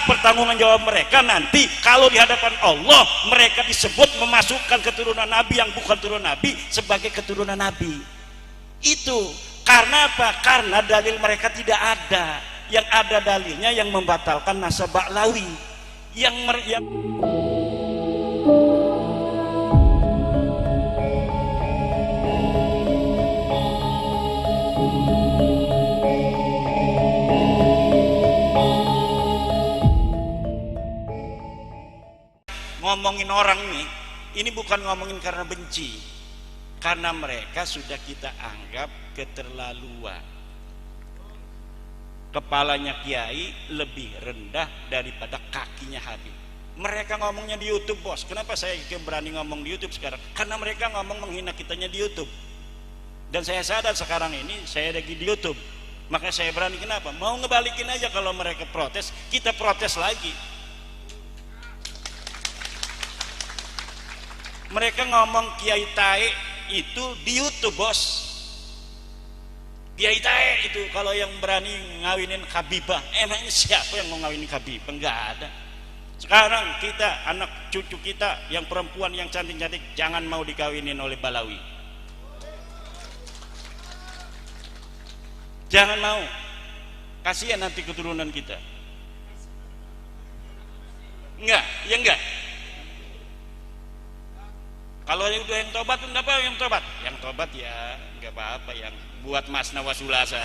pertanggungan jawab mereka nanti kalau di hadapan Allah mereka disebut memasukkan keturunan Nabi yang bukan turunan Nabi sebagai keturunan Nabi. Itu karena apa? Karena dalil mereka tidak ada. Yang ada dalilnya yang membatalkan nasab Ba'lawi. Yang ngomongin orang nih, ini bukan ngomongin karena benci, karena mereka sudah kita anggap keterlaluan. Kepalanya kiai lebih rendah daripada kakinya Habib. Mereka ngomongnya di YouTube, bos. Kenapa saya berani ngomong di YouTube sekarang? Karena mereka ngomong menghina kitanya di YouTube. Dan saya sadar sekarang ini saya lagi di YouTube, maka saya berani. Kenapa? Mau ngebalikin aja. Kalau mereka protes, kita protes lagi. Mereka ngomong Kiai Tae itu di YouTube, bos. Kiai Tae itu kalau yang berani ngawinin Habibah, emangnya siapa yang mau ngawinin Habibah? Enggak ada. Sekarang kita, anak cucu kita yang perempuan yang cantik-cantik jangan mau dikawinin oleh Balawi. Jangan mau. Kasihan nanti keturunan kita. Enggak, ya enggak. Kalau yang tobat, kenapa yang tobat? Yang tobat ya nggak apa-apa, yang buat masna wasulasa.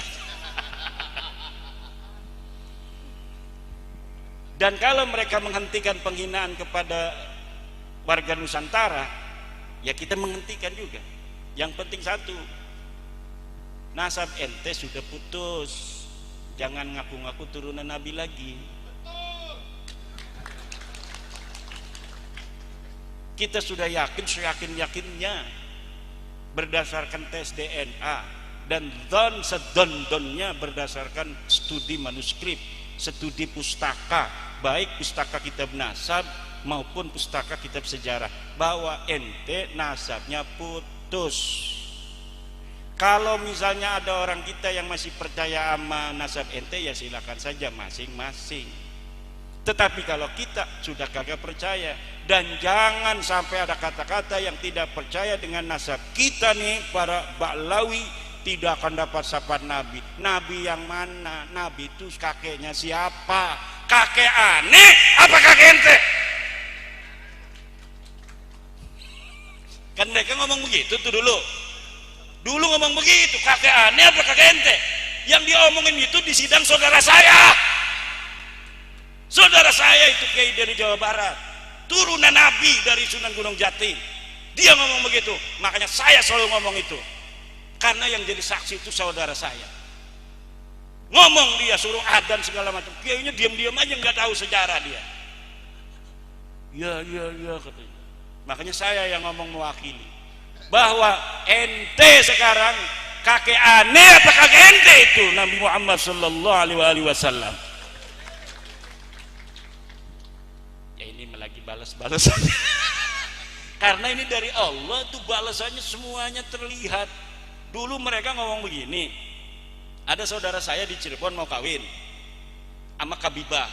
Dan kalau mereka menghentikan penghinaan kepada warga Nusantara, ya kita menghentikan juga. Yang penting satu, nasab ente sudah putus, jangan ngaku-ngaku turunan Nabi lagi. Kita sudah yakin seyakin-yakinnya berdasarkan tes DNA dan sedon-donnya berdasarkan studi manuskrip, studi pustaka, baik pustaka kitab nasab maupun pustaka kitab sejarah, bahwa ente nasabnya putus. Kalau misalnya ada orang kita yang masih percaya sama nasab ente, ya silakan saja masing-masing. Tetapi kalau kita sudah kagak percaya, dan jangan sampai ada kata-kata yang tidak percaya dengan nasab kita nih, para Ba'lawi tidak akan dapat syafaat Nabi. Nabi yang mana? Nabi itu kakeknya siapa? Kakek aneh apa kakek ente? Kan mereka ngomong begitu tuh dulu ngomong begitu, kakek aneh apa kakek ente? Yang diomongin itu di sidang saudara saya. Saudara saya itu kiai dari Jawa Barat, turunan Nabi dari Sunan Gunung Jati. Dia ngomong begitu, makanya saya selalu ngomong itu. Karena yang jadi saksi itu saudara saya. Ngomong dia suruh adzan segala macam, kiainya diam-diam aja nggak tahu sejarah dia. Ya katanya. Makanya saya yang ngomong mewakili bahwa ente sekarang kakek aneh apa kakek ente itu Nabi Muhammad sallallahu alaihi wasallam. Lagi balas-balas karena ini dari Allah tuh, balasannya semuanya terlihat. Dulu mereka ngomong begini, ada saudara saya di Cirebon mau kawin sama Kabibah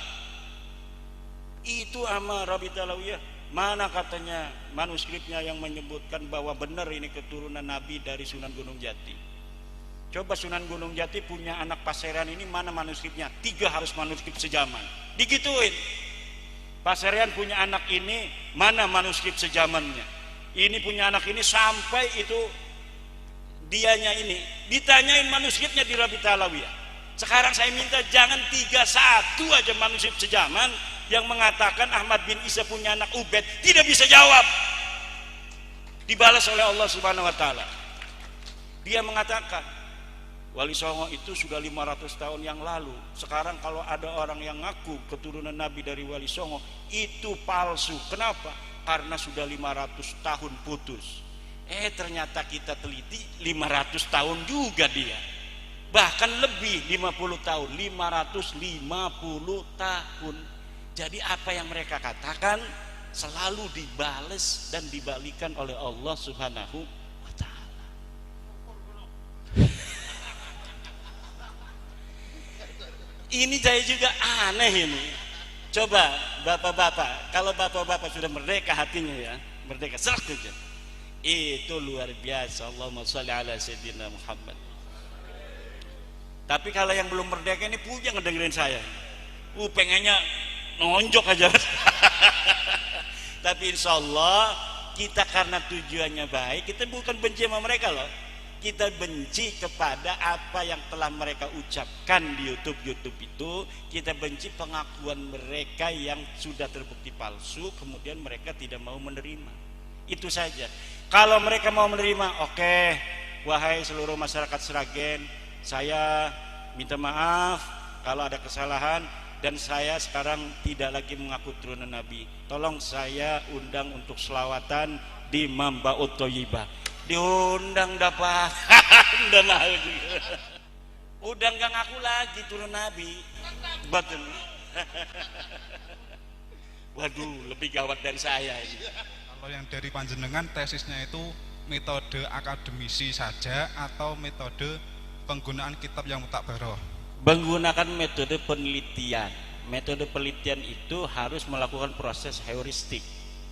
itu sama Rabi Talawiyah, mana katanya manuskripnya yang menyebutkan bahwa benar ini keturunan Nabi dari Sunan Gunung Jati. Coba Sunan Gunung Jati punya anak Paseran ini, mana manuskripnya? 3 harus manuskrip sejaman, digituin. Paserian punya anak ini, mana manuskrip sejamannya? Ini punya anak ini, sampai itu dianya ini ditanyain manuskripnya di Rabi Talawiyah. Sekarang saya minta jangan 3-1 aja manuskrip sejaman yang mengatakan Ahmad bin Isa punya anak Ubed, tidak bisa jawab. Dibalas oleh Allah Subhanahu wa taala. Dia mengatakan Wali Songo itu sudah 500 tahun yang lalu. Sekarang kalau ada orang yang ngaku keturunan Nabi dari Wali Songo, itu palsu. Kenapa? Karena sudah 500 tahun putus. Ternyata kita teliti 500 tahun juga dia. Bahkan lebih 50 tahun, 550 tahun. Jadi apa yang mereka katakan selalu dibales dan dibalikan oleh Allah Subhanahu wa taala. Ini saya juga aneh ini. Coba bapak-bapak, kalau bapak-bapak sudah merdeka hatinya ya, merdeka serak saja. Itu luar biasa. Allahumma sholli ala sayyidina Muhammad. Tapi kalau yang belum merdeka ini punya ngedengerin saya. Pengennya nonjok aja. Tapi insya Allah kita karena tujuannya baik, kita bukan benci sama mereka loh. Kita benci kepada apa yang telah mereka ucapkan di YouTube itu. Kita benci pengakuan mereka yang sudah terbukti palsu, kemudian mereka tidak mau menerima. Itu saja. Kalau mereka mau menerima, oke, wahai seluruh masyarakat Sragen, saya minta maaf kalau ada kesalahan, dan saya sekarang tidak lagi mengaku turunan Nabi. Tolong saya undang untuk selawatan di Mambaut Thayyibah. Diundang dapat. Udah mau juga. Udah nggak ngaku lagi turun Nabi. Betul. Waduh, lebih gawat dari saya ini. Kalau yang dari panjenengan tesisnya itu metode akademisi saja atau metode penggunaan kitab yang mutakbaroh? Menggunakan metode penelitian. Metode penelitian itu harus melakukan proses heuristik.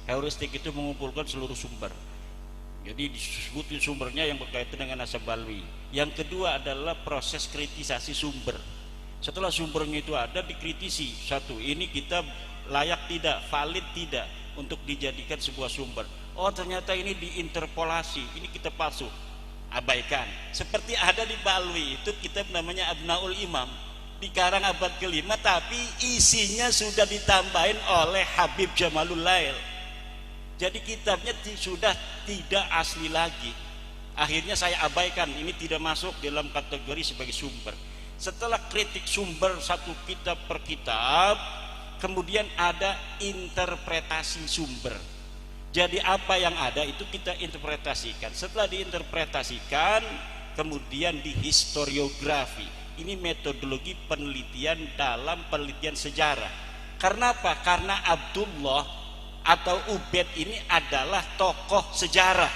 Heuristik itu mengumpulkan seluruh sumber. Jadi disebutin sumbernya yang berkaitan dengan Nasabalawi. Yang kedua adalah proses kritisasi sumber. Setelah sumbernya itu ada, dikritisi. Satu, ini kitab layak tidak, valid tidak untuk dijadikan sebuah sumber. Oh ternyata ini diinterpolasi, ini kitab palsu, abaikan. Seperti ada di Balwi itu kitab namanya Abnaul Imam, dikarang abad ke-5, tapi isinya sudah ditambahin oleh Habib Jamalul Lail. Jadi kitabnya sudah tidak asli lagi. Akhirnya saya abaikan, ini tidak masuk dalam kategori sebagai sumber. Setelah kritik sumber satu kitab per kitab, kemudian ada interpretasi sumber. Jadi apa yang ada itu kita interpretasikan. Setelah diinterpretasikan, kemudian dihistoriografi. Ini metodologi penelitian dalam penelitian sejarah. Karena apa? Karena Abdullah atau Ubaid ini adalah tokoh sejarah.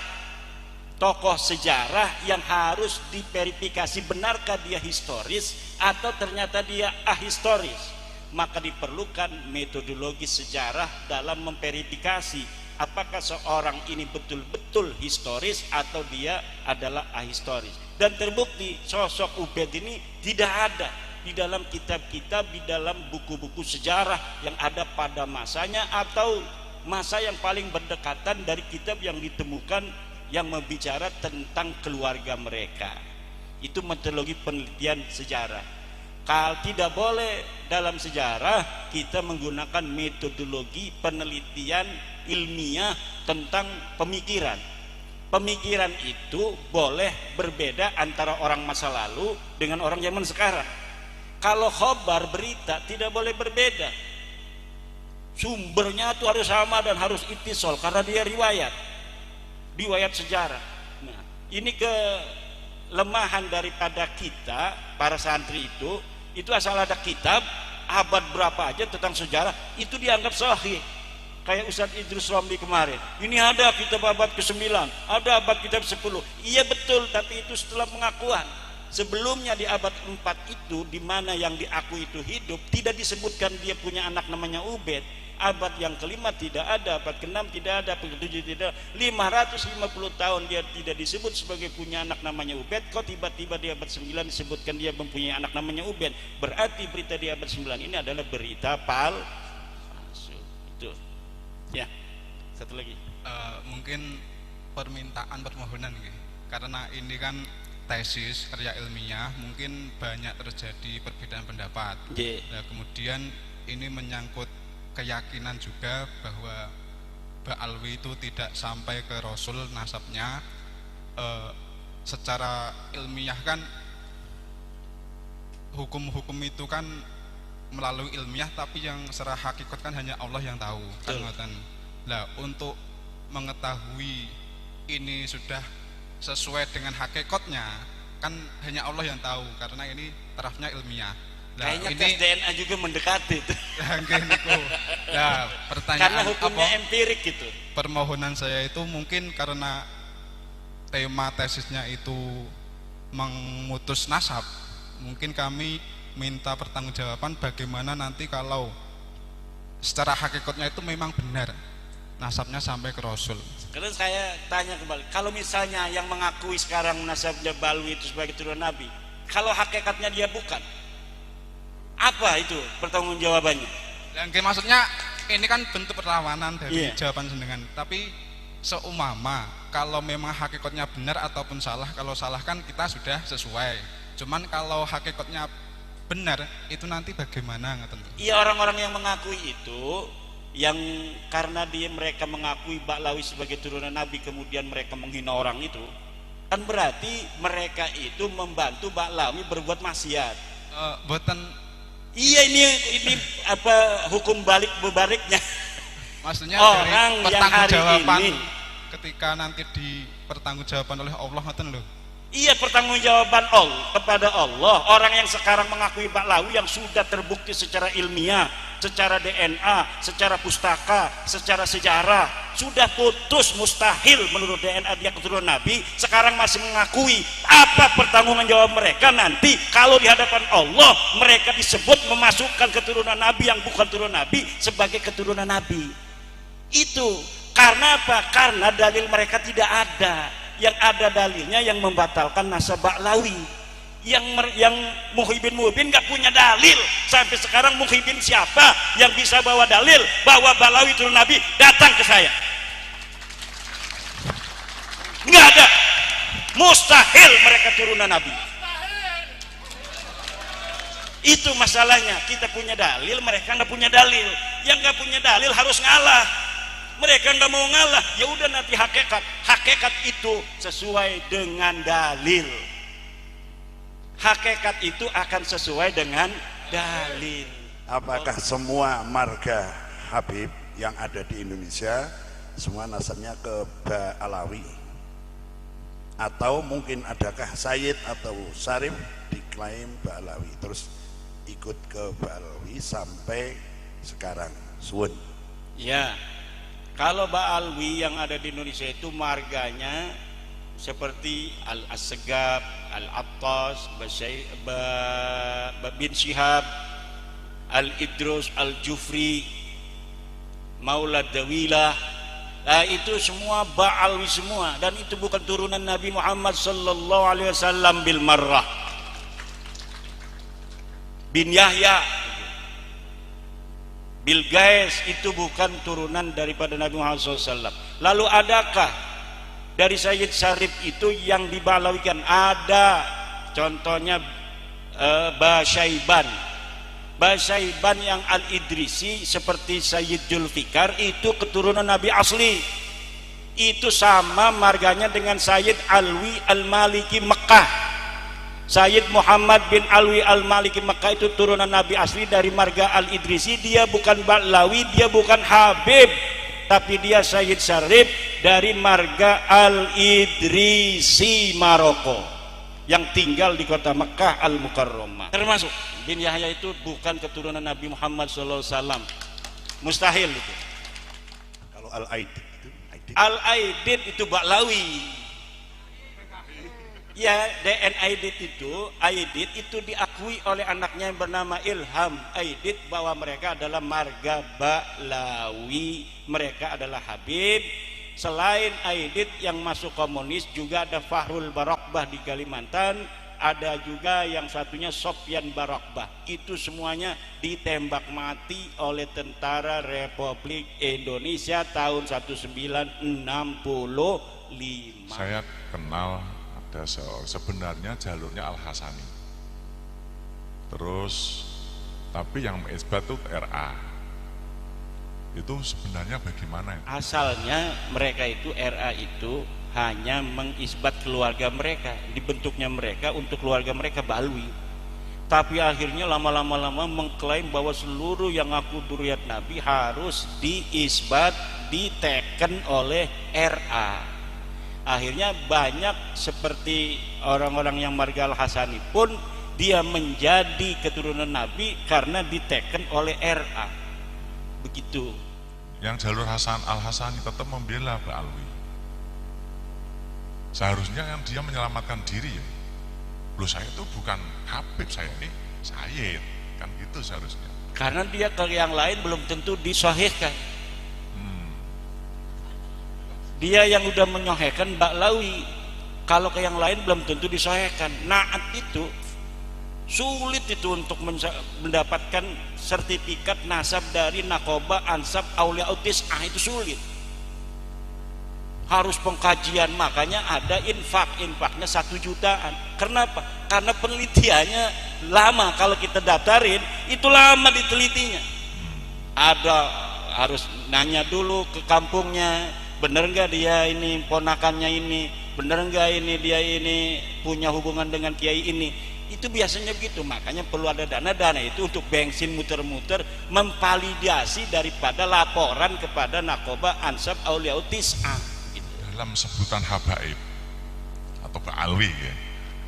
Tokoh sejarah yang harus diverifikasi, benarkah dia historis atau ternyata dia ahistoris. Maka diperlukan metodologi sejarah dalam memverifikasi apakah seorang ini betul-betul historis atau dia adalah ahistoris. Dan terbukti sosok Ubaid ini tidak ada di dalam kitab-kitab, di dalam buku-buku sejarah yang ada pada masanya atau masa yang paling berdekatan dari kitab yang ditemukan yang membicara tentang keluarga mereka. Itu metodologi penelitian sejarah. Kalau tidak boleh dalam sejarah kita menggunakan metodologi penelitian ilmiah tentang pemikiran. Pemikiran itu boleh berbeda antara orang masa lalu dengan orang zaman sekarang. Kalau khobar berita tidak boleh berbeda. Sumbernya itu harus sama dan harus ittisal karena dia riwayat sejarah. Nah, ini kelemahan daripada kita para santri itu asal ada kitab abad berapa aja tentang sejarah itu dianggap sahih. Kayak Ustadz Idrus Romli kemarin, ini ada kitab abad ke-9, ada abad kitab 10. Iya betul, tapi itu setelah pengakuan. Sebelumnya di abad 4 itu, di mana yang diakui itu hidup, tidak disebutkan dia punya anak namanya Ubaid. Abad yang kelima tidak ada, abad ke-6 tidak ada, abad ke-7 tidak ada. 550 tahun dia tidak disebut sebagai punya anak namanya Ubaid. Kok tiba-tiba di abad 9 disebutkan dia mempunyai anak namanya Ubaid? Berarti berita di abad 9 ini adalah berita palsu. Itu. Ya. Satu lagi. Mungkin permohonan gitu. Karena ini kan tesis karya ilmiah, mungkin banyak terjadi perbedaan pendapat. Nah, kemudian ini menyangkut keyakinan juga bahwa Ba'alwi itu tidak sampai ke Rasul nasabnya. Secara ilmiah kan hukum-hukum itu kan melalui ilmiah, tapi yang secara hakikat kan hanya Allah yang tahu. Nah, untuk mengetahui ini sudah sesuai dengan hakikatnya kan hanya Allah yang tahu, karena ini tarafnya ilmiah. Nah, kayaknya tes DNA juga mendekati itu. Nah, pertanyaan karena hukumnya apa, empirik gitu. Permohonan saya itu mungkin karena tema tesisnya itu memutus nasab, mungkin kami minta pertanggungjawaban bagaimana nanti kalau secara hakikatnya itu memang benar nasabnya sampai ke Rasul. Terus saya tanya kembali, kalau misalnya yang mengakui sekarang nasabnya Balwi itu sebagai turunan Nabi, kalau hakikatnya dia bukan, apa itu pertanggungjawabannya? Dan maksudnya ini kan bentuk perlawanan dari Iya. jawaban jenengan. Tapi seumama kalau memang hakikatnya benar ataupun salah, kalau salah kan kita sudah sesuai. Cuman kalau hakikatnya benar itu nanti bagaimana ngeten? Iya, orang-orang yang mengakui itu, yang karena mereka mengakui Ba'lawi sebagai turunan Nabi kemudian mereka menghina orang itu, kan berarti mereka itu membantu Ba'lawi berbuat maksiat. Boten. Iya, ini apa hukum balik bebaliknya? Maksudnya Orang dari yang hari pertanggungjawaban ini, ketika nanti dipertanggungjawaban oleh Allah ngoten lho. iya, pertanggungjawaban Allah kepada Allah. Orang yang sekarang mengakui Ba'lawi yang sudah terbukti secara ilmiah, secara DNA, secara pustaka, secara sejarah, sudah putus mustahil menurut DNA dia keturunan Nabi, sekarang masih mengakui. Apa pertanggungjawaban mereka nanti kalau di hadapan Allah mereka disebut memasukkan keturunan Nabi yang bukan turunan Nabi sebagai keturunan Nabi? Itu karena apa? Karena dalil mereka tidak ada. Yang ada dalilnya yang membatalkan nasab Ba'lawi. Yang Muhyiddin nggak punya dalil sampai sekarang. Muhyiddin siapa yang bisa bawa dalil bahwa Ba'lawi turun Nabi? Datang ke saya. Nggak ada. Mustahil mereka turunan Nabi. Itu masalahnya. Kita punya dalil, mereka nggak punya dalil. Yang nggak punya dalil harus ngalah. Mereka nggak mau ngalah, ya udah nanti hakikat itu sesuai dengan dalil. Hakikat itu akan sesuai dengan dalil. Apakah semua marga Habib yang ada di Indonesia semua nasabnya ke Ba'lawi? Atau mungkin adakah Sayyid atau Syarif diklaim Ba'lawi terus ikut ke Ba'lawi sampai sekarang? Suwun. Ya. Kalau Ba'lawi yang ada di Indonesia itu marganya seperti Al-Asgab, Al-Attas, bin Syihab, Al-Idrus, Al-Jufri, Maulad Dawilah. Nah, itu semua Ba'lawi semua, dan itu bukan turunan Nabi Muhammad sallallahu alaihi wasallam bil marrah. Bin Yahya, Bilqais itu bukan turunan daripada Nabi Muhammad SAW. Lalu adakah dari Sayyid Syarif itu yang dibalawikan? Ada, contohnya Basyaiban yang Al-Idrisi seperti Sayyid Julfikar itu keturunan Nabi asli. Itu sama marganya dengan Sayyid Alwi Al-Maliki Mekah. Sayyid Muhammad bin Alwi Al-Maliki Mekah itu turunan Nabi asli dari marga Al-Idrisi. Dia bukan Ba'lawi, dia bukan Habib, tapi dia Sayyid Syarif dari marga Al-Idrisi Maroko yang tinggal di kota Mekah Al-Mukarramah. Termasuk bin Yahya itu bukan keturunan Nabi Muhammad SAW. Mustahil itu. Kalau Al-Aidid Al-Aidid itu Ba'lawi. Ya, DNA Aidid itu diakui oleh anaknya yang bernama Ilham Aidid bahwa mereka adalah marga Ba'lawi, mereka adalah Habib. Selain Aidid yang masuk komunis juga ada Fahrul Barokbah di Kalimantan, ada juga yang satunya Sofyan Barokbah. Itu semuanya ditembak mati oleh tentara Republik Indonesia tahun 1965. Saya kenal ada sebenarnya jalurnya Al-Hasani, terus tapi yang isbat itu RA, itu sebenarnya bagaimana? Asalnya mereka itu RA itu hanya mengisbat keluarga mereka, dibentuknya mereka untuk keluarga mereka Ba'lawi. Tapi akhirnya lama-lama mengklaim bahwa seluruh yang ngaku dzurriyyat Nabi harus diisbat, diteken oleh RA. Akhirnya banyak seperti orang-orang yang marga Al-Hasani pun dia menjadi keturunan Nabi karena diteken oleh RA. Begitu. Yang jalur Al-Hasani tetap membela Ba'lawi. Seharusnya kan dia menyelamatkan diri ya. Loh, saya itu bukan Habib, saya ini Sayyid, kan gitu seharusnya. Karena dia ke yang lain belum tentu disahihkan. Dia yang udah menyahihkan Ba'lawi, kalau ke yang lain belum tentu disahihkan. Naat itu sulit itu untuk mendapatkan sertifikat nasab dari Naqobah, Ansab, Auliya Tis'ah, itu sulit. Harus pengkajian, makanya ada infaknya 1 jutaan. Kenapa? Karena penelitiannya lama. Kalau kita daftarin itu lama ditelitinya. Ada harus nanya dulu ke kampungnya, bener nggak dia ini ponakannya ini, bener nggak ini dia ini punya hubungan dengan kiai ini. Itu biasanya begitu. Makanya perlu ada dana itu untuk bensin muter-muter memvalidasi daripada laporan kepada Naqobah, Ansab, Auliya Tis'ah. Dalam sebutan habaib atau ba'alwi ya,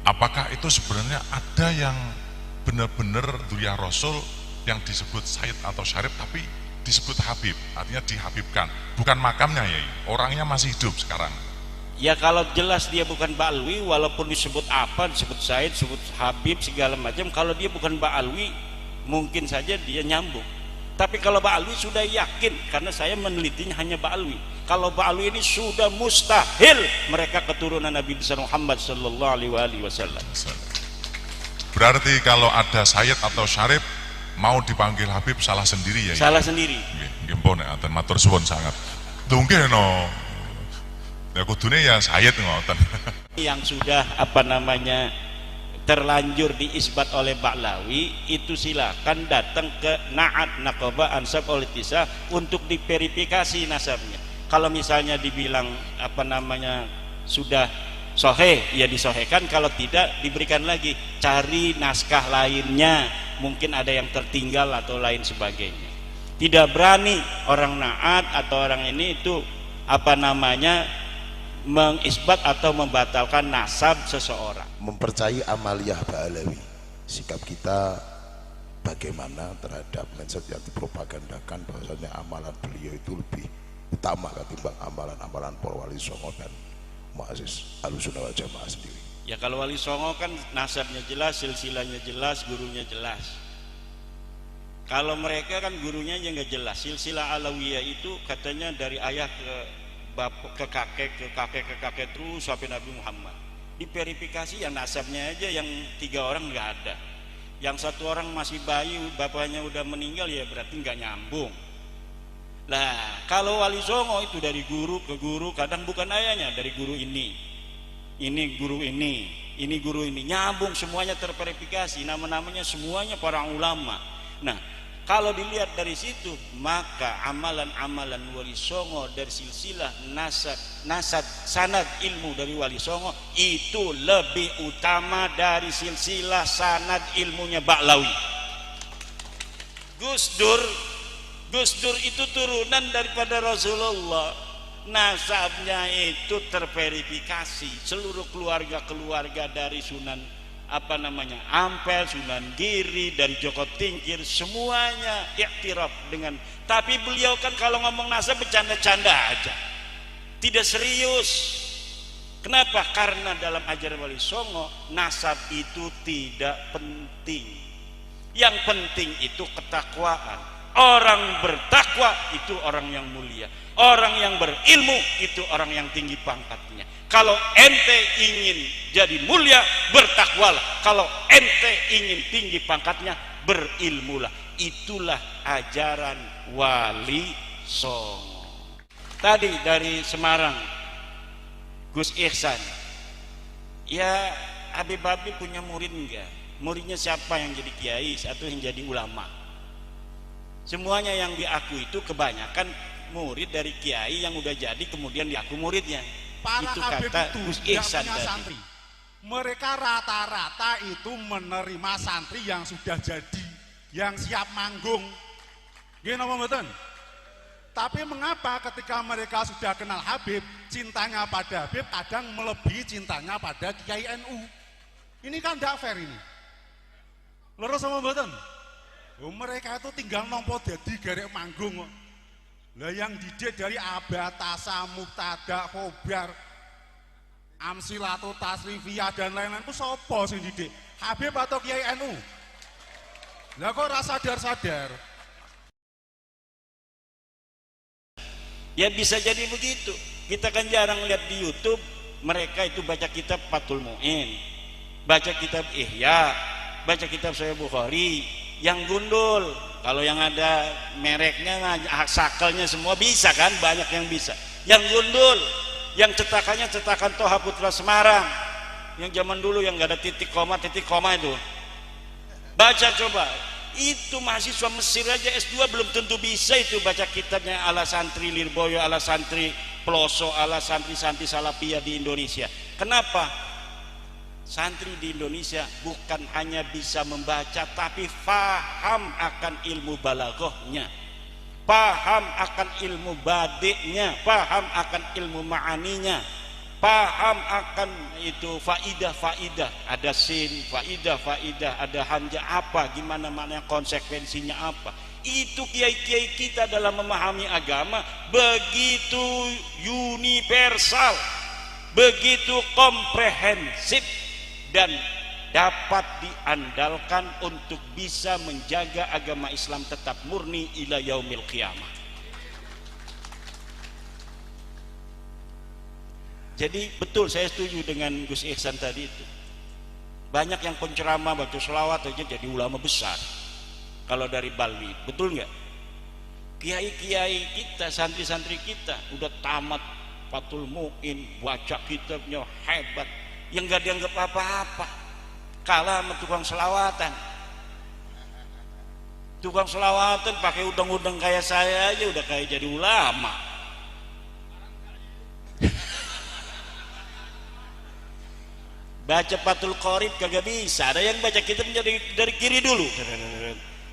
apakah itu sebenarnya ada yang benar-benar dzurriyyah Rasul yang disebut Sayyid atau Syarif tapi disebut Habib, artinya dihabibkan, bukan makamnya ya, orangnya masih hidup sekarang? Ya kalau jelas dia bukan ba'alwi, walaupun disebut apa, disebut Sayyid, disebut Habib segala macam, kalau dia bukan ba'alwi mungkin saja dia nyambung. Tapi kalau ba'alwi sudah yakin, karena saya menelitinya hanya ba'alwi. Kalau ba'alwi ini sudah mustahil mereka keturunan Nabi besar Muhammad sallallahu alaihi wasallam. Berarti kalau ada Sayyid atau Syarif mau dipanggil Habib salah sendiri ya? Salah sendiri. Nggih pun aten matur suwun sangat. Nggih no. Ya kudune ya Sayyid ngoten. Yang sudah terlanjur diisbat oleh Ba'lawi itu silakan datang ke Na'at, Naqobah, Ansab, Auliya Tis'ah untuk diverifikasi nasabnya. Kalau misalnya dibilang sudah sahih, ya disahihkan. Kalau tidak, diberikan lagi, cari naskah lainnya, mungkin ada yang tertinggal atau lain sebagainya. Tidak berani orang Na'at atau orang ini itu mengisbat atau membatalkan nasab seseorang. Mempercayai amaliyah Ba'alawi, sikap kita bagaimana terhadap mindset yang dipropagandakan bahwasanya amalan beliau itu lebih utama ketimbang amalan-amalan para wali songo dan muassis Ahlussunnah wal Jamaah sendiri. Ya kalau wali songo kan nasabnya jelas, silsilahnya jelas, gurunya jelas. Kalau mereka kan gurunya aja nggak jelas. Silsilah Alawiyah itu katanya dari ayah ke bapak, ke kakek terus sampai Nabi Muhammad. Diverifikasi yang nasabnya aja yang 3 orang nggak ada. Yang 1 orang masih bayi, bapaknya udah meninggal, ya berarti nggak nyambung. Nah, kalau wali songo itu dari guru ke guru, kadang bukan ayahnya, dari guru ini guru ini guru ini, nyambung semuanya terverifikasi, nama-namanya semuanya para ulama. Nah, kalau dilihat dari situ, maka amalan-amalan wali songo dari silsilah nasab sanad ilmu dari wali songo itu lebih utama dari silsilah sanad ilmunya Ba'lawi. Gus Dur itu turunan daripada Rasulullah, nasabnya itu terverifikasi, seluruh keluarga dari Sunan Ampel, Sunan Giri, dari Joko Tingkir, semuanya iktiraf dengan. Tapi beliau kan kalau ngomong nasab bercanda-canda aja, tidak serius. Kenapa? Karena dalam ajaran wali songo nasab itu tidak penting. Yang penting itu ketakwaan. Orang bertakwa itu orang yang mulia, orang yang berilmu itu orang yang tinggi pangkatnya. Kalau ente ingin jadi mulia, bertakwalah. Kalau ente ingin tinggi pangkatnya, berilmulah. Itulah ajaran wali songo. Tadi dari Semarang, Gus Ihsan, ya Habib punya murid enggak? Muridnya siapa yang jadi kiai atau yang jadi ulama? Semuanya yang diaku itu kebanyakan murid dari kiai yang udah jadi kemudian diaku muridnya. Para itu Habib kata itu Gus yang Ihsan punya tadi. santri, mereka rata-rata itu menerima santri yang sudah jadi, yang siap manggung. Gini apa mboten? Tapi mengapa ketika mereka sudah kenal Habib, cintanya pada Habib kadang melebihi cintanya pada Kiai NU? Ini kan tidak fair ini. Lurus sama mboten? Mereka itu tinggal nompo jadi garek manggung. Lah yang didik dari Abatasa, Muktada, Khobar, Amsilatu, Tasrifiyah dan lain-lain itu sopo sing didik? Habib atau Kiai NU? Lah kok ora sadar-sadar? Ya bisa jadi begitu. Kita kan jarang lihat di YouTube mereka itu baca kitab Fathul Mu'in, baca kitab Ihya, baca kitab Sahih Bukhari, yang gundul. Kalau yang ada mereknya, sakelnya semua bisa kan, banyak yang bisa. Yang gundul, yang cetakannya cetakan Toha Putra Semarang, yang zaman dulu yang gak ada titik koma itu. Baca coba. Itu mahasiswa Mesir aja S2 belum tentu bisa itu baca kitabnya ala santri Lirboyo, ala santri Peloso, ala santri-santri Salafiyah di Indonesia. Kenapa? Santri di Indonesia bukan hanya bisa membaca, tapi paham akan ilmu balaghahnya, paham akan ilmu badiknya, paham akan ilmu ma'aninya, paham akan itu faidah-faidah, ada sin, faidah-faidah, ada hamzah apa, gimana mana konsekuensinya apa. Itu kiai-kiai kita dalam memahami agama begitu universal, begitu komprehensif, dan dapat diandalkan untuk bisa menjaga agama Islam tetap murni ila yaumil qiyamah. Jadi betul, saya setuju dengan Gus Ihsan tadi itu. Banyak yang penceramah baca selawat aja jadi ulama besar. Kalau dari Balwi, betul nggak? Kiai-kiai kita, santri-santri kita udah tamat Fathul Mu'in, baca kitabnya hebat, yang nggak dianggap apa-apa, kalah sama tukang selawatan. Tukang selawatan pakai udang-udang kayak saya aja udah kayak jadi ulama. Baca Fathul Qorib kagak bisa, ada yang baca kitabnya dari kiri dulu,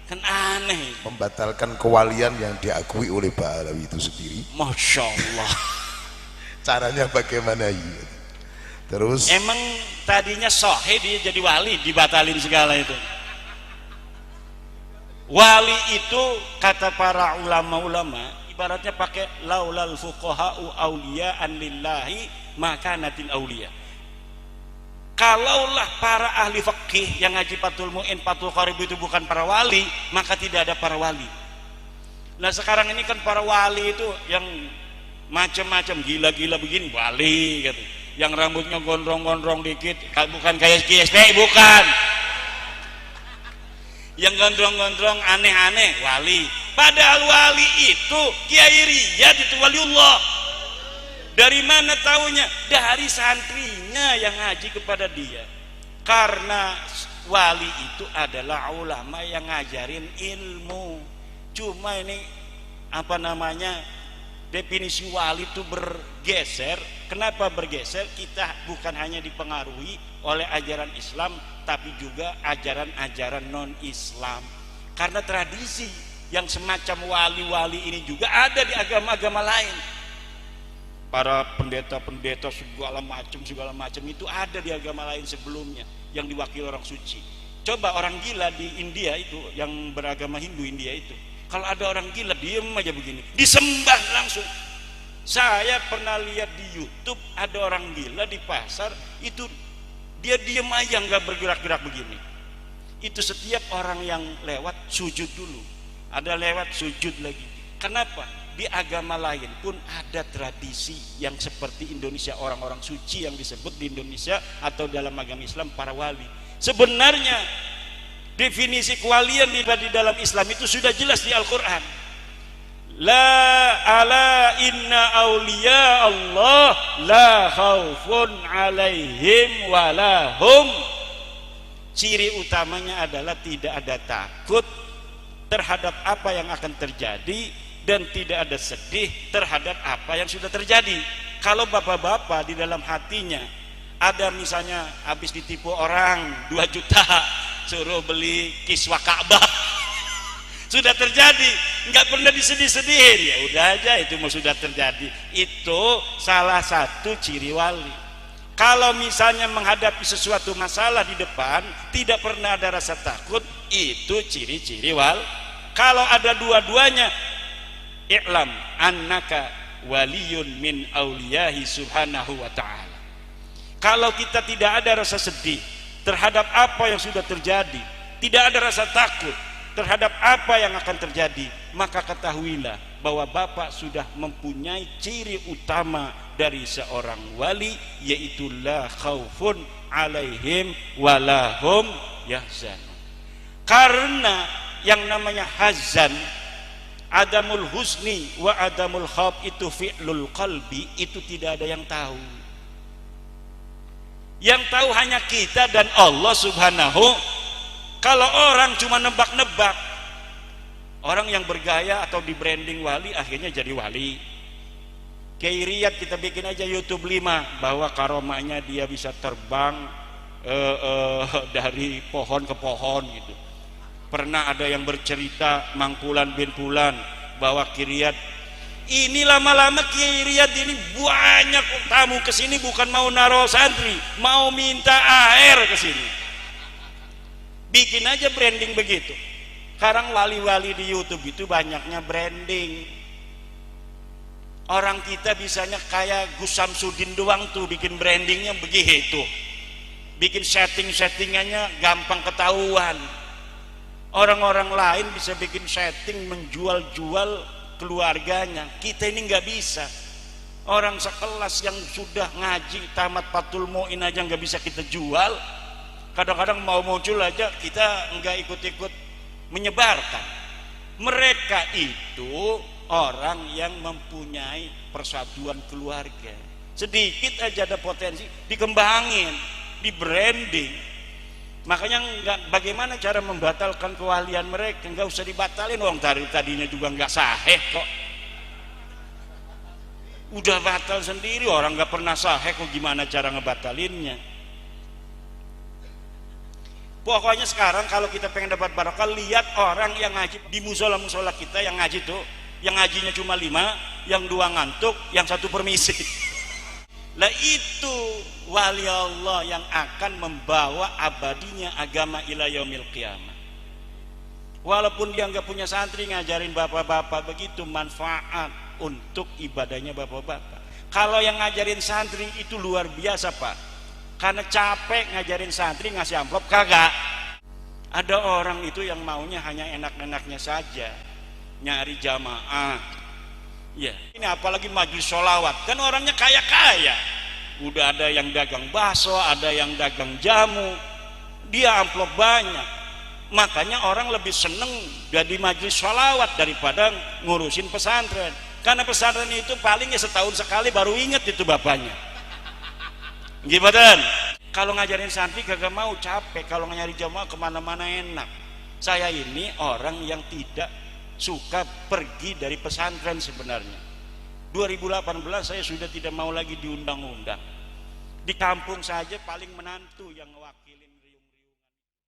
kan aneh. Membatalkan kewalian yang diakui oleh Pak Alawi itu sendiri. Masya Allah. Caranya bagaimana ya? Terus emang tadinya sohe dia jadi wali, dibatalin segala itu. Wali itu kata para ulama-ulama ibaratnya pakai laulal fuqaha'u awliya'an lillahi maka natil awliya. Kalaulah para ahli fikih yang ngaji Fathul Mu'in, Fathul Qorib itu bukan para wali, maka tidak ada para wali. Nah sekarang ini kan para wali itu yang macam-macam, gila-gila begini wali gitu. Yang rambutnya gondrong-gondrong dikit, bukan kayak KSP, bukan. Yang gondrong-gondrong aneh-aneh wali. Padahal wali itu Kiai Riyad itu waliullah. Dari mana taunya? Dari santrinya yang ngaji kepada dia. Karena wali itu adalah ulama yang ngajarin ilmu. Cuma ini apa namanya, definisi wali itu bergeser. Kenapa bergeser? Kita bukan hanya dipengaruhi oleh ajaran Islam, tapi juga ajaran-ajaran non-Islam. Karena tradisi yang semacam wali-wali ini juga ada di agama-agama lain. Para pendeta-pendeta segala macam itu ada di agama lain sebelumnya yang diwakili orang suci. Coba orang gila di India itu, yang beragama Hindu India itu, kalau ada orang gila diem aja begini, disembah langsung. Saya pernah lihat di YouTube ada orang gila di pasar itu, dia diem aja nggak bergerak-gerak begini. Itu setiap orang yang lewat sujud dulu, ada lewat sujud lagi. Kenapa? Di agama lain pun ada tradisi yang seperti Indonesia, orang-orang suci yang disebut di Indonesia atau dalam agama Islam para wali. Sebenarnya definisi kewalian di dalam Islam itu sudah jelas di Al-Quran. La ala inna awliya Allah la khaufun alaihim walahum. Ciri utamanya adalah tidak ada takut terhadap apa yang akan terjadi dan tidak ada sedih terhadap apa yang sudah terjadi. Kalau bapak-bapak di dalam hatinya ada misalnya habis ditipu orang 2 juta suruh beli kiswah Ka'bah, sudah terjadi, nggak pernah disedih-sedihin, ya udah aja itu mau sudah terjadi. Itu salah satu ciri wali. Kalau misalnya menghadapi sesuatu masalah di depan tidak pernah ada rasa takut, itu ciri-ciri wali. Kalau ada dua-duanya, i'lam annaka waliyun min auliyahi subhanahu wa ta'ala. Kalau kita tidak ada rasa sedih terhadap apa yang sudah terjadi, tidak ada rasa takut, terhadap apa yang akan terjadi, maka ketahuilah bahwa Bapak sudah mempunyai ciri utama dari seorang wali, yaitu la khaufun alaihim walahum yahzanun. Karena yang namanya hazan, adamul husni wa adamul khauf, itu fi'lul qalbi, itu tidak ada yang tahu. Yang tahu hanya kita dan Allah subhanahu. Kalau orang cuma nebak-nebak, orang yang bergaya atau di branding wali akhirnya jadi wali. Kiai Riyad kita bikin aja YouTube 5 bahwa karomahnya dia bisa terbang dari pohon ke pohon gitu. Pernah ada yang bercerita Mangkulan bin Fulan bahwa Kiai Riyad ini lama-lama Kiai Riyad ini banyak tamu kesini bukan mau naro santri, mau minta air kesini. Bikin aja branding begitu. Sekarang wali-wali di YouTube itu banyaknya branding. Orang kita bisanya kayak Gus Samsudin doang tuh bikin brandingnya begitu. Bikin setting-settingannya gampang ketahuan. Orang-orang lain bisa bikin setting menjual-jual keluarganya. Kita ini nggak bisa. Orang sekelas yang sudah ngaji tamat Fathul Mu'in aja nggak bisa kita jual. Kadang-kadang mau muncul aja kita nggak ikut-ikut menyebarkan. Mereka itu orang yang mempunyai persatuan keluarga. Sedikit aja ada potensi dikembangin, di branding. Makanya bagaimana cara membatalkan kewalian mereka? Nggak usah dibatalin, orang tadinya juga nggak sahih kok. Udah batal sendiri, orang nggak pernah sahih kok, gimana cara ngebatalinnya? Pokoknya sekarang kalau kita pengen dapat barokah, lihat orang yang ngaji di musola-musola kita, yang ngaji tuh, yang ngajinya cuma 5, yang 2 ngantuk, yang 1 permisi. Lah itu wali Allah yang akan membawa abadinya agama ila yaumil qiyamah. Walaupun dia nggak punya santri, ngajarin bapak-bapak begitu, manfaat untuk ibadahnya bapak-bapak. Kalau yang ngajarin santri itu luar biasa Pak. Karena capek ngajarin santri, ngasih amplop kagak. Ada orang itu yang maunya hanya enak-enaknya saja, nyari jamaah. Ya, ini apalagi majelis sholawat, kan orangnya kaya-kaya. Udah ada yang dagang bakso, ada yang dagang jamu, dia amplop banyak. Makanya orang lebih seneng jadi majelis sholawat daripada ngurusin pesantren. Karena pesantren itu palingnya setahun sekali baru inget itu bapaknya. Gimana? Kalau ngajarin santri kagak mau, capek. Kalau nyari jamaah kemana-mana enak. Saya ini orang yang tidak suka pergi dari pesantren sebenarnya. 2018 saya sudah tidak mau lagi diundang-undang. Di kampung saja paling menantu yang ngewakilin.